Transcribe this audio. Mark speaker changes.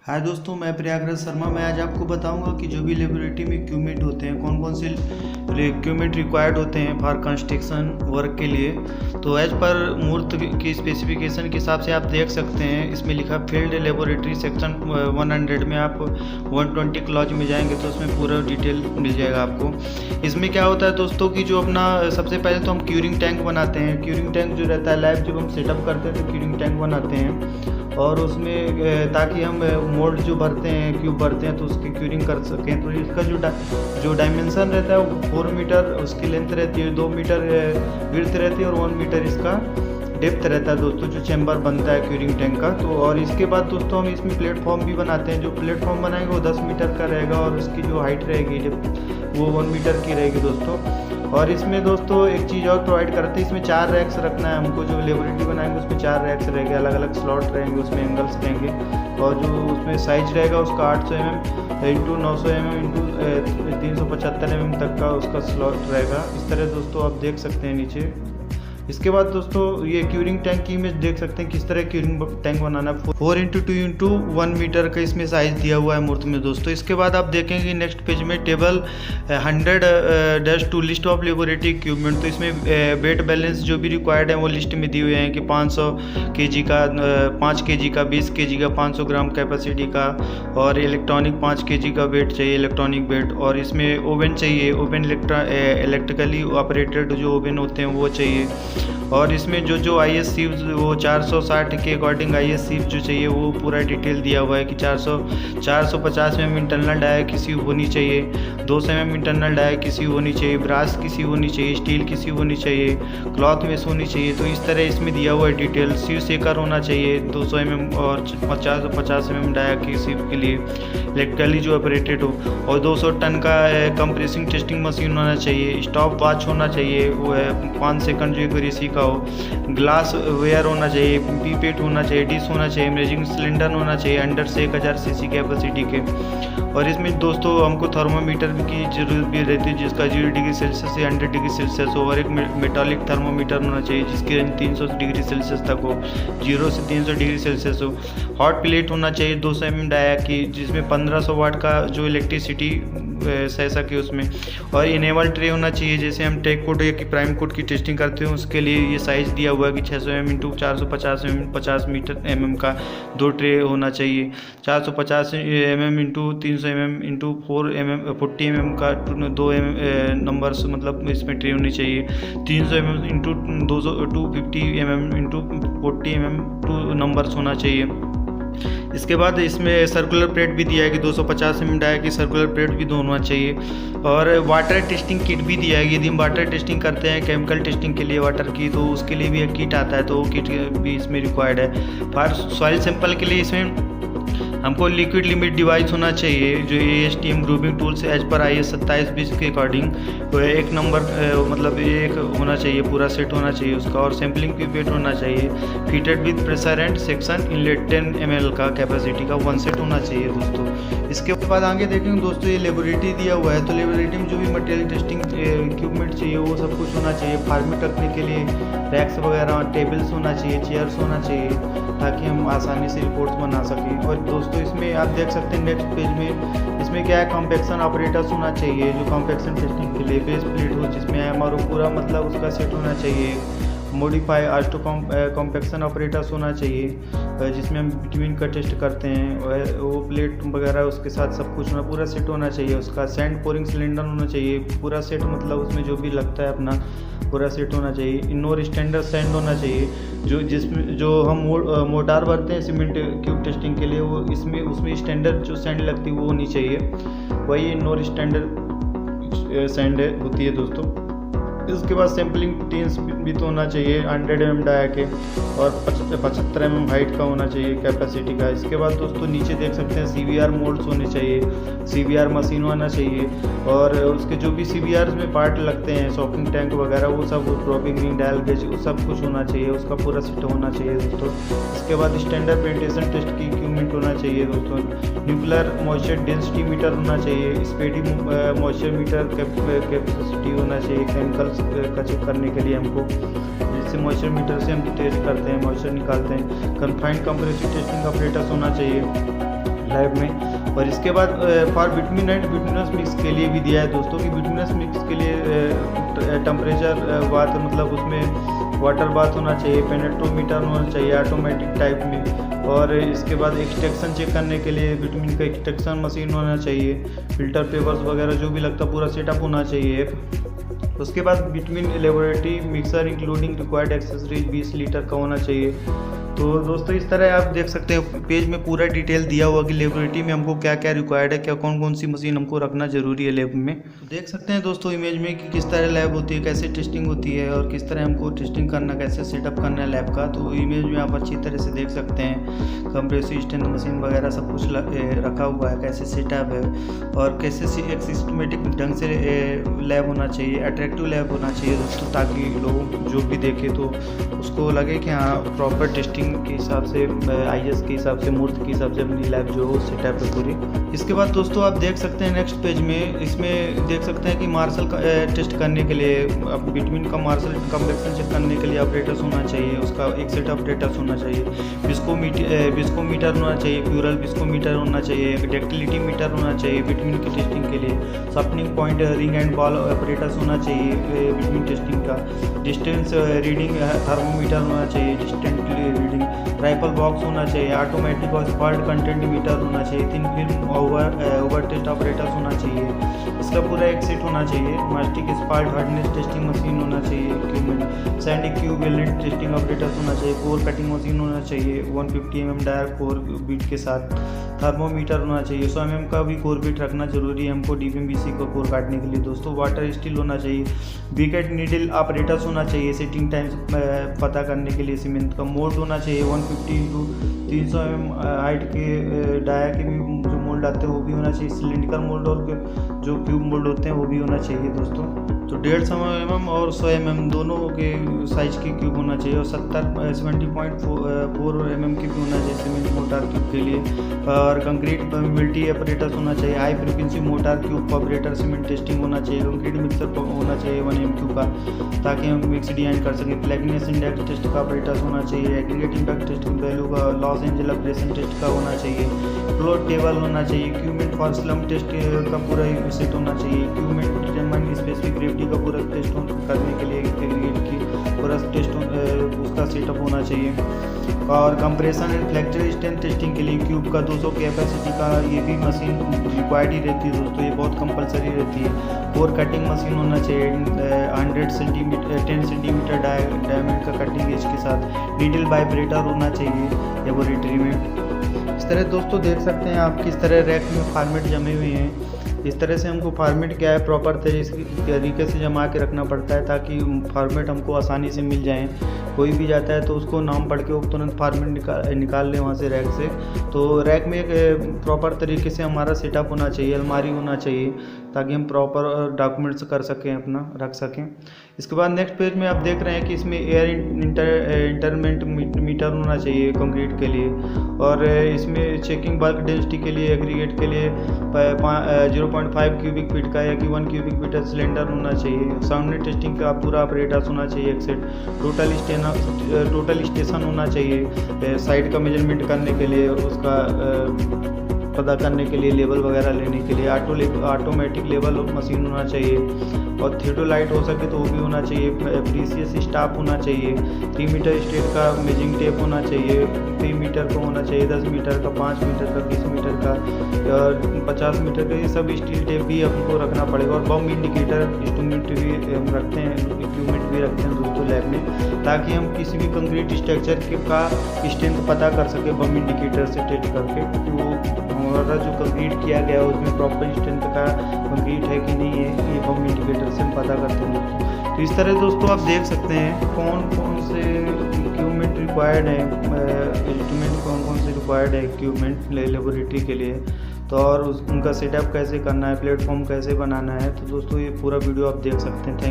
Speaker 1: हाय दोस्तों, मैं प्रयागराज शर्मा। मैं आज आपको बताऊंगा कि जो भी लेबोरेटरी में इक्विपमेंट होते हैं, कौन कौन से इक्विपमेंट रिक्वायर्ड होते हैं फॉर कंस्ट्रक्शन वर्क के लिए। तो एज पर मूर्त की स्पेसिफिकेशन के हिसाब से आप देख सकते हैं, इसमें लिखा फील्ड लेबोरेटरी सेक्शन 100 में। आप 120 क्लॉज में जाएंगे तो उसमें पूरा डिटेल मिल जाएगा आपको। इसमें क्या होता है दोस्तों कि जो अपना सबसे पहले तो हम क्यूरिंग टैंक बनाते हैं। क्यूरिंग टैंक जो रहता है, लैब जब हम सेटअप करते हैं तो क्यूरिंग टैंक बनाते हैं, और उसमें ताकि हम मोल्ड जो भरते हैं, क्यूब भरते हैं, तो उसकी क्यूरिंग कर सकें। तो इसका जो डायमेंशन रहता है वो 4 मीटर उसकी लेंथ रहती है, 2 मीटर विड्थ रहती है और 1 मीटर इसका डेप्थ रहता है दोस्तों, जो चैम्बर बनता है क्यूरिंग टैंक का। तो और इसके बाद दोस्तों हम इसमें प्लेटफॉर्म भी बनाते हैं। जो प्लेटफॉर्म बनाएंगे वो 10 मीटर का रहेगा और उसकी जो हाइट रहेगी वो 1 मीटर की रहेगी दोस्तों। और इसमें दोस्तों एक चीज़ और प्रोवाइड करते हैं, इसमें 4 रैक्स रखना है हमको। जो लेबोरेटरी बनाएंगे उसमें 4 रैक्स रहेंगे, अलग अलग स्लॉट रहेंगे, उसमें एंगल्स रहेंगे। और जो उसमें साइज रहेगा उसका 800 mm into 900 mm into 375 mm तक का उसका स्लॉट रहेगा। इस तरह दोस्तों आप देख सकते हैं नीचे। इसके बाद दोस्तों ये क्यूरिंग टैंक की इमेज देख सकते हैं किस तरह क्यूरिंग टैंक बनाना है। 4x2x1 मीटर का इसमें साइज दिया हुआ है मूर्त में दोस्तों। इसके बाद आप देखेंगे नेक्स्ट पेज में table 100-2 list of laboratory equipment. तो इसमें वेट बैलेंस जो भी रिक्वायर्ड है वो लिस्ट में दिए हुए हैं कि 500 kg का, 5 kg का, 20 kg का, 500 ग्राम कैपेसिटी का, और इलेक्ट्रॉनिक 5 kg का वेट चाहिए, इलेक्ट्रॉनिक वेट। और इसमें ओवन चाहिए, ओवन इलेक्ट्रिकली ऑपरेटेड जो ओवन होते हैं वो चाहिए। और इसमें जो IS सीव्स वो 460 के अकॉर्डिंग IS सीव जो चाहिए वो पूरा डिटेल दिया हुआ है कि 450 mm इंटरनल डाया की सीव होनी चाहिए, 200 mm इंटरनल डाया की सीव होनी चाहिए, ब्रास की सीव होनी चाहिए, स्टील की सीव होनी चाहिए, क्लॉथ मेस होनी चाहिए। तो इस तरह इसमें दिया हुआ है डिटेल। सीव सेकर होना चाहिए 200 mm और 50 mm डाया की सीव के लिए इलेक्ट्रिकली जो ऑपरेटेड हो। और 200 टन का कंप्रेसिंग टेस्टिंग मशीन होना चाहिए, स्टॉप वॉच होना चाहिए, वो 5 सेकंड जो एक्यूरेसी का हो, ग्लास वेयर होना चाहिए, पीपेट होना चाहिए, डिश होना चाहिए, मेजरिंग सिलेंडर होना चाहिए अंडर से 1000 cc कैपेसिटी के। और इसमें दोस्तों हमको थर्मोमीटर की जरूरत भी रहती है, जिसका 0 डिग्री सेल्सियस से 100 डिग्री सेल्सियस हो, और एक मेटालिक थर्मोमीटर होना चाहिए जिसकी रेंज 300 डिग्री सेल्सियस तक हो, 0 से 300 डिग्री सेल्सियस हो। हॉट प्लेट होना चाहिए 200 mm डाया की, जिसमें 1500 वाट का जो इलेक्ट्रिसिटी सह सके उसमें। और इनेबल ट्रे होना चाहिए, जैसे हम टेक कोड या कि प्राइम कोड की टेस्टिंग करते हैं उसके लिए ये साइज दिया हुआ है कि 600 mm इंटू 450 mm 50 mm का 2 ट्रे होना चाहिए, 450 mm into 300 mm into 40 mm का 2 नंबर्स मतलब इसमें ट्रे होनी चाहिए, 300 mm into 250 mm into 40 mm 2 numbers होना चाहिए। इसके बाद इसमें सर्कुलर प्लेट भी दिया है कि 250 mm डाया की सर्कुलर प्लेट भी होना चाहिए। और वाटर टेस्टिंग किट भी दिया है। यदि हम वाटर टेस्टिंग करते हैं केमिकल टेस्टिंग के लिए वाटर की, तो उसके लिए भी एक किट आता है, तो वो किट भी इसमें रिक्वायर्ड है। फॉर सॉइल सैंपल के लिए इसमें हमको लिक्विड लिमिट डिवाइस होना चाहिए, जो ASTM grouping tools as per IS 2720 के अकॉर्डिंग एक नंबर मतलब एक होना चाहिए, पूरा सेट होना चाहिए उसका। और सैम्पलिंग पिपेट होना चाहिए, fitted with pressure and section inlet 10 ml का कैपेसिटी का 1 सेट होना चाहिए दोस्तों। इसके बाद आगे देखेंगे दोस्तों, ये लेबोरेटरी दिया हुआ है, तो लेबोरेटरी में जो भी मटेरियल टेस्टिंग इक्विपमेंट चाहिए वो सब कुछ होना चाहिए। फार्मिंग रखने के लिए रैक्स वगैरह, टेबल्स होना चाहिए, चेयर्स होना चाहिए, ताकि हम आसानी से रिपोर्ट्स बना सकें। और दोस्तों इसमें आप देख सकते हैं नेक्स्ट पेज में, इसमें क्या है, कॉम्पैक्शन ऑपरेटर्स होना चाहिए, जो कॉम्पैक्शन टेस्टिंग के लिए बेस प्लेट हो जिसमें MRO पूरा मतलब उसका सेट होना चाहिए। मॉडिफाई आस्टो कॉम्पैक्शन ऑपरेटर्स होना चाहिए, जिसमें हम विटामिन का टेस्ट करते हैं, वो प्लेट वगैरह उसके साथ सब कुछ होना, पूरा सेट होना चाहिए उसका। सैंड पोरिंग सिलेंडर होना चाहिए, पूरा सेट मतलब उसमें जो भी लगता है अपना पूरा सेट होना चाहिए। इनोर स्टैंडर्ड सैंड होना चाहिए, जो हम मोटार भरते हैं सीमेंट क्यूब टेस्टिंग के लिए, वो इसमें उसमें स्टैंडर्ड जो सैंड लगती है वो होनी चाहिए, वही इनोर स्टैंडर्ड सैंड होती है दोस्तों। इसके बाद सैम्पलिंग टीन्स भी तो होना चाहिए 100 mm डाया के, और 75 mm हाइट का होना चाहिए कैपेसिटी का। इसके बाद दोस्तों नीचे देख सकते हैं CVR मोल्ड्स होने चाहिए, CVR मशीन होना चाहिए, और उसके जो भी CVR में पार्ट लगते हैं, शॉकिंग टैंक वगैरह, वो सब ड्रॉपिंग रिंग, डायल गेज, वो सब कुछ होना चाहिए, उसका पूरा सेट होना चाहिए दोस्तों। इसके बाद स्टैंडर्ड पेंटेशन टेस्ट की इक्विपमेंट होना चाहिए दोस्तों। न्यूक्लियर मॉइस्चर डेंसिटी मीटर होना चाहिए, स्पेडी मॉइस्चर मीटर कैपेसिटी होना चाहिए केमिकल्स का चेक करने के लिए हमको, जिससे मॉइस्चर मीटर से हम टेस्ट करते हैं, मॉइस्चर निकालते हैं। कन्फाइंड कंप्रेसिव टेस्टिंग ऑपरेटर्स होना चाहिए, लैब में। और इसके बाद for bitumen and bituminous mix के लिए भी दिया है दोस्तों कि बिटुमिनस मिक्स के लिए टेम्परेचर बात मतलब उसमें वाटर बाथ होना चाहिए, पेनेट्रोमीटर होना चाहिए ऑटोमेटिक टाइप में। और इसके बाद एक्सट्रैक्शन चेक करने के लिए बिटुमिन का एक्सट्रैक्शन मशीन होना चाहिए, फिल्टर पेपर्स वगैरह जो भी लगता है पूरा सेटअप होना चाहिए। उसके बाद bitumen laboratory mixer including required accessories 20 litre का होना चाहिए। तो दोस्तों इस तरह आप देख सकते हैं पेज में पूरा डिटेल दिया हुआ कि लेबोरेटरी में हमको क्या क्या रिक्वायर्ड है, क्या कौन कौन सी मशीन हमको रखना जरूरी है लैब में। तो देख सकते हैं दोस्तों इमेज में कि किस तरह लैब होती है, कैसे टेस्टिंग होती है और किस तरह हमको टेस्टिंग करना, कैसे सेटअप करना है लैब का। तो इमेज में आप अच्छी तरह से देख सकते हैं कंप्रेसिव स्ट्रेंथ मशीन वगैरह सब कुछ रखा हुआ है, कैसे सेटअप है और कैसे एक सिस्टमेटिक ढंग से लैब होना चाहिए, अट्रैक्टिव लैब होना चाहिए दोस्तों, ताकि लोग जो भी देखे तो उसको लगे कि हाँ प्रॉपर टेस्टिंग के हिसाब से IS के हिसाब से मूर्त के हिसाब से अपनी लैब जो हो सेटअप है पूरी। इसके बाद दोस्तों आप देख सकते हैं नेक्स्ट पेज में, इसमें देख सकते हैं कि मार्शल का टेस्ट करने के लिए बिटुमिन का मार्शल कम्प्लेक्शन चेक करने के लिए ऑपरेटर्स होना चाहिए, उसका एक सेट ऑपरेटर्स होना चाहिए, विस्कोमीटर होना चाहिए, प्यूरल विस्कोमीटर होना चाहिए, डक्टिलिटी मीटर होना चाहिए बिटुमिन की टेस्टिंग के लिए, softening point ring and ball operators होना चाहिए बिटुमिन टेस्टिंग का, डिस्टेंस रीडिंग थर्मोमीटर होना चाहिए, डिस्टेंट रीडिंग, राइफल बॉक्स होना चाहिए, ऑटोमेटिक और स्पॉट कंटेंट मीटर होना चाहिए, thin film oven test operators होना चाहिए, इसका पूरा एक सेट होना चाहिए, mastic asphalt hardness testing machine होना चाहिए, equipment sand cube welded testing operators होना चाहिए, कोर कटिंग मशीन होना चाहिए 150 mm डायर कोर बीट के साथ, थर्मोमीटर होना चाहिए 100 mm का भी कोर बीट रखना जरूरी है हमको DBMBC को कोर काटने के लिए दोस्तों, वाटर स्टील होना चाहिए, बिकेट नीडल ऑपरेटर्स होना चाहिए, सेटिंग टाइम पता करने के लिए, सीमेंट का मोल्ड होना चाहिए 150x300 mm हाइट के डाया के भी जो मोल्ड आते हैं वो भी होना चाहिए, सिलेंडर मोल्ड और जो क्यूब मोल्ड होते हैं वो भी होना चाहिए दोस्तों। तो 150 mm और 100 mm दोनों के साइज के क्यूब होना चाहिए और 70.4 mm की भी होना चाहिए सीमेंट मोटार क्यूब के लिए। और कंक्रीट परमेबिलिटी ऑपरेटर्स होना चाहिए, high frequency motor cube operator cement testing होना चाहिए, कंक्रीट मिक्सर होना चाहिए 1 MQ का ताकि हम मिक्स डिजाइन कर सकें, फ्लैगनेस इंडेक्स टेस्ट का ऑपरेटर्स होना चाहिए, एग्रीगेट इंपैक्ट टेस्टिंग वैल्यू का, लॉस एंजल ऑपरेशन टेस्ट का होना चाहिए, फ्लोर टेबल होना चाहिए, इक्विपमेंट फॉर स्लम टेस्ट का पूरा सेट होना चाहिए, इक्विपमेंट डिटरमाइन स्पेसिफिक ग्रेविटी का पूरा टेस्ट करने के लिए एग्रीगेट की पूरा टेस्ट उसका सेटअप होना चाहिए, और compression and flexure strength testing के लिए क्यूब का 200 कैपेसिटी का ये भी मशीन रिक्वायर्ड ही रहती है दोस्तों, ये बहुत कंपलसरी रहती है। कोर कटिंग मशीन होना चाहिए 10 सेंटीमीटर डायमीटर का कटिंग एज के साथ, नीडल वाइब्रेटर होना चाहिए लेबोरेटरी में। इस तरह दोस्तों देख सकते हैं आप किस तरह रैक में फॉर्मेट जमे हुए हैं, इस तरह से हमको फॉर्मेट क्या है प्रॉपर तरीके से जमा के रखना पड़ता है ताकि फॉर्मेट हमको आसानी से मिल जाए, कोई भी जाता है तो उसको नाम पढ़ के वो तुरंत फॉर्मेट निकाल ले वहाँ से रैक से। तो रैक में एक प्रॉपर तरीके से हमारा सेटअप होना चाहिए, अलमारी होना चाहिए ताकि हम प्रॉपर डॉक्यूमेंट्स कर सकें, अपना रख सकें। इसके बाद नेक्स्ट पेज में आप देख रहे हैं कि इसमें एयर इंटरमेंट मीटर होना चाहिए कंक्रीट के लिए, और इसमें चेकिंग बल्क डेंसिटी के लिए एग्रीगेट के लिए 0.5 क्यूबिक फीट का या कि 1 क्यूबिक फीट सिलेंडर होना चाहिए, साउंड टेस्टिंग का पूरा ऑपरेटर्स होना चाहिए एक सेट, टोटल स्टेशन होना चाहिए साइट का मेजरमेंट करने के लिए, उसका पता करने के लिए, लेवल वगैरह लेने के लिए, ऑटोमेटिक लेवल मशीन होना चाहिए, और थियोडोलाइट हो सके तो वो भी होना चाहिए, प्रीसियस स्टाफ होना चाहिए, 3 मीटर स्ट्रेट का मेजिंग टेप होना चाहिए, 3 मीटर का होना चाहिए, 10 मीटर का, 5 मीटर का, 20 मीटर का और 50 मीटर का, ये सब स्टील टेप भी हमको रखना पड़ेगा, और बम इंडिकेटर इंस्ट्रूमेंट भी हम रखते हैं, इक्विपमेंट भी रखते हैं दोस्तों लैब में, ताकि हम किसी भी कंक्रीट स्ट्रक्चर का स्ट्रेंथ पता कर सके बम इंडिकेटर से टेस्ट करके कि वो हमारा जो कंक्रीट किया गया है उसमें प्रॉपर स्ट्रेंथ का कंक्रीट है कि नहीं है, ये बम इंडिकेटर से हम पता करते हैं दोस्तों। तो इस तरह दोस्तों आप देख सकते हैं कौन कौन से इक्विपमेंट रिक्वायर्ड है, इंस्ट्रूमेंट कौन कौन से रिक्वायर्ड है इक्विपमेंट लेबोरेटरी के लिए, तो और उनका सेटअप कैसे करना है, प्लेटफॉर्म कैसे बनाना है। तो दोस्तों ये पूरा वीडियो आप देख सकते हैं। Thank you.